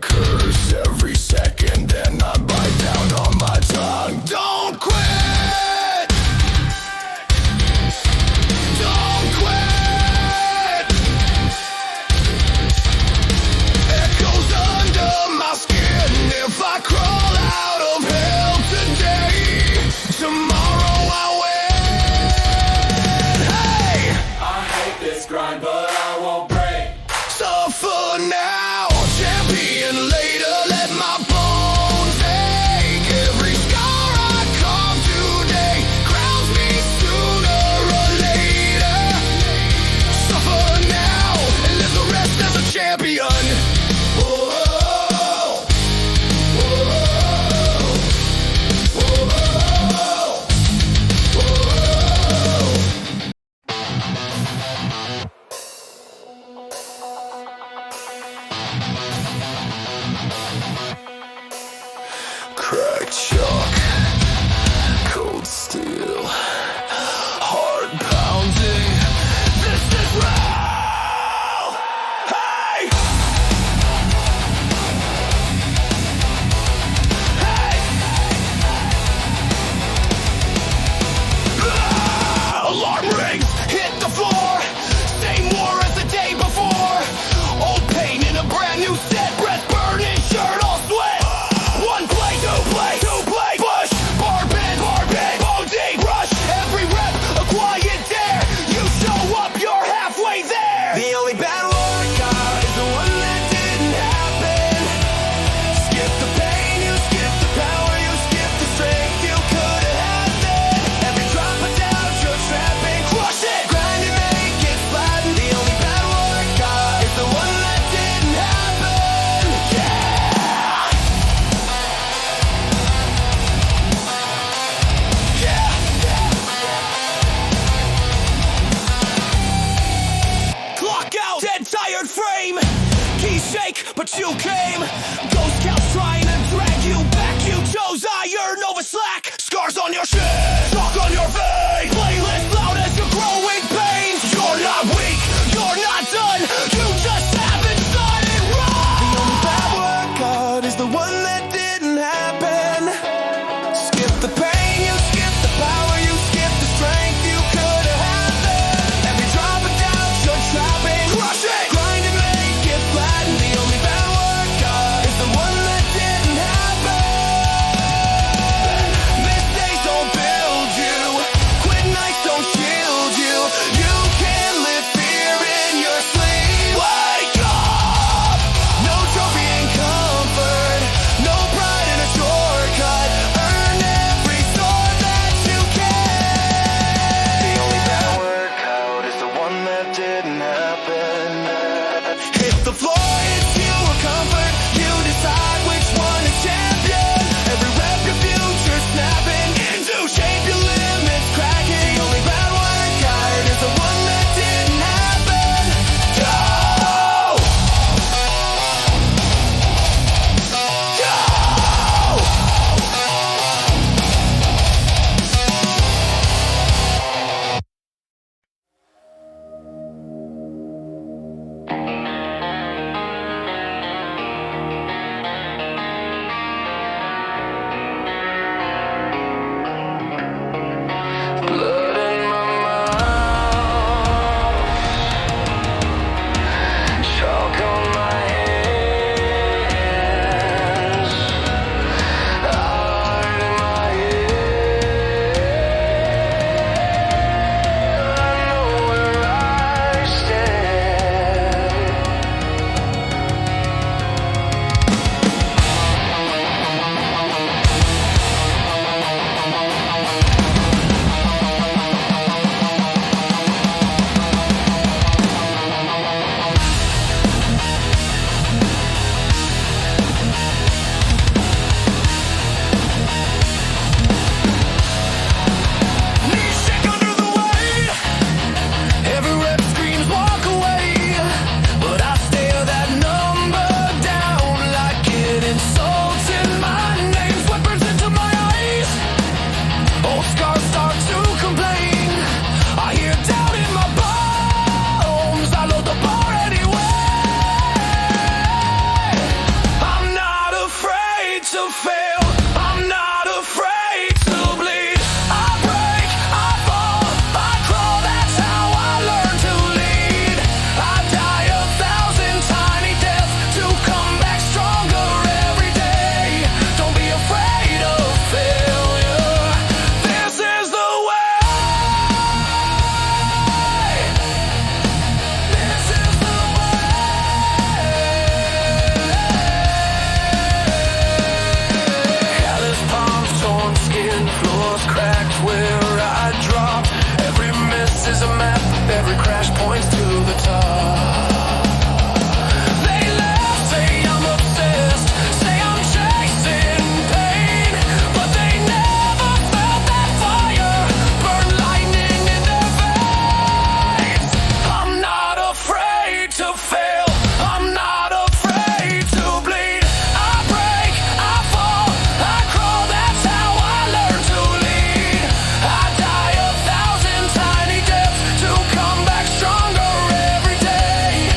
curse every second, then I bite down on my tongue. Don't quit! Don't quit! It goes under my skin if I crawl out of hell today. Tomorrow I win. Hey! I hate this grind, but I won't break. Suffer now, champion later. Let my bones ache. Every scar I carve today crowns me sooner or later. Suffer now and live the rest as a champion. Whoa, whoa, Cracked chalk, cold steel, heart pounding. this is real. Hey, hey. Alarm rings, hit the floor. Same war as the day before. Old pain in a brand new set. Breath burning, shirt all sweat. One play, two play, push. Bar bend, bone deep, rush. Every rep, a quiet dare. You show up, you're halfway there. The only bad workout is the one that didn't happen. Skip the pain, you skip the power, you skip the strength you could have had then. Every drop of doubt, you're trapping, crush it, grind and make it flatten. The only bad workout is the one that didn't happen. Yeah! Yeah! Clock out, dead tired frame. Keys shake, but you came. Ghost counts trying to drag you back. You chose iron over slack. Scars on your chest, chalk on your veins. Playlist loud as your growing pains. You're not weak, you're not done. You just haven't started wrong. The only bad workout is the one that didn't happen. Skip the pain, you skip the power, you skip the strength you could have had then. Every drop of doubt, you're trapping, crush it, grind and make it flatten. The only bad workout is the one that didn't happen. Mistakes don't build skin, floors cracked where I dropped. Every miss is a map, every crash points to the top. They laugh, say I'm obsessed, say I'm chasing pain, but they never felt that fire burn lightning in their veins. I'm not afraid to fail, I'm not afraid to bleed. I break, I fall, I crawl, that's how I learn to lead. I die 1,000 tiny deaths to come back stronger every day.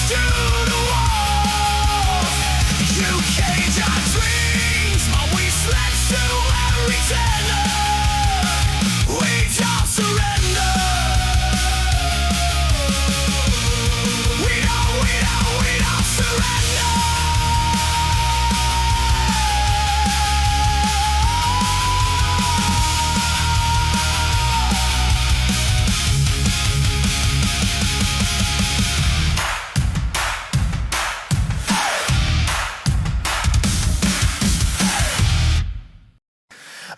through the walls. You cage our dreams, but we slept through every tender. We don't surrender. We don't surrender.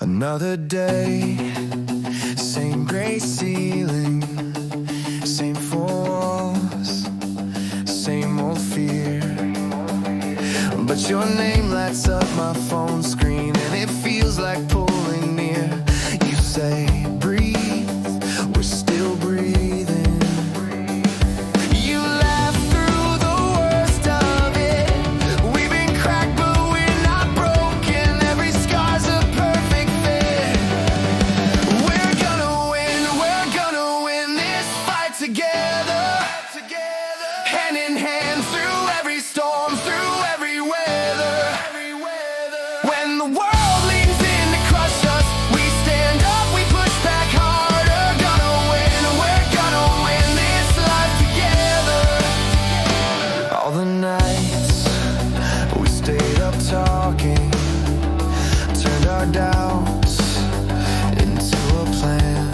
Another day, same gray ceiling, same four walls, same old fear. But your name lights up my phone screen and it feels like pulling near. You say, breathe, we're still breathing. You laugh through the worst of it. We've been cracked but we're not broken. Every scar's a perfect fit. We're gonna win this fight together. Hand in hand through every storm, through every weather. When the world leans in to crush us, we stand up, we push back harder. We're gonna win this life together. All the nights we stayed up talking, turned our doubts into a plan.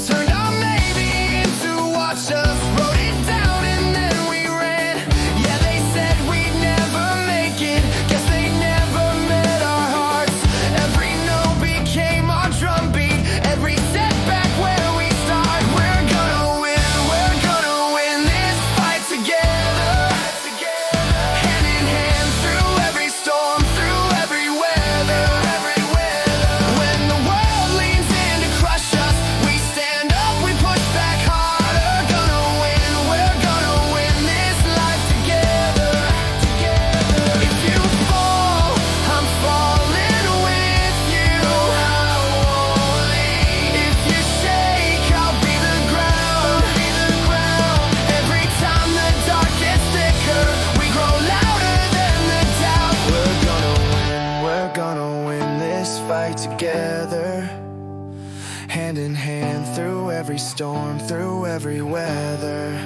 Turned our maybe into watch us, wrote it down and then we ran. Yeah, they said we'd never make it, guess they never met our hearts. Every no became our drumbeat, every setback where we start. We're gonna win this fight together. Hand in hand through every storm, through every weather. When the world leans in to crush us, we stand up, we push back harder. We're gonna win this life together. If you fall, I'm falling with you. I won't leave. If you shake, I'll be the ground. Every time the dark gets thicker, we grow louder than the doubt. We're gonna win this fight together. Hand in hand through every storm, through every weather.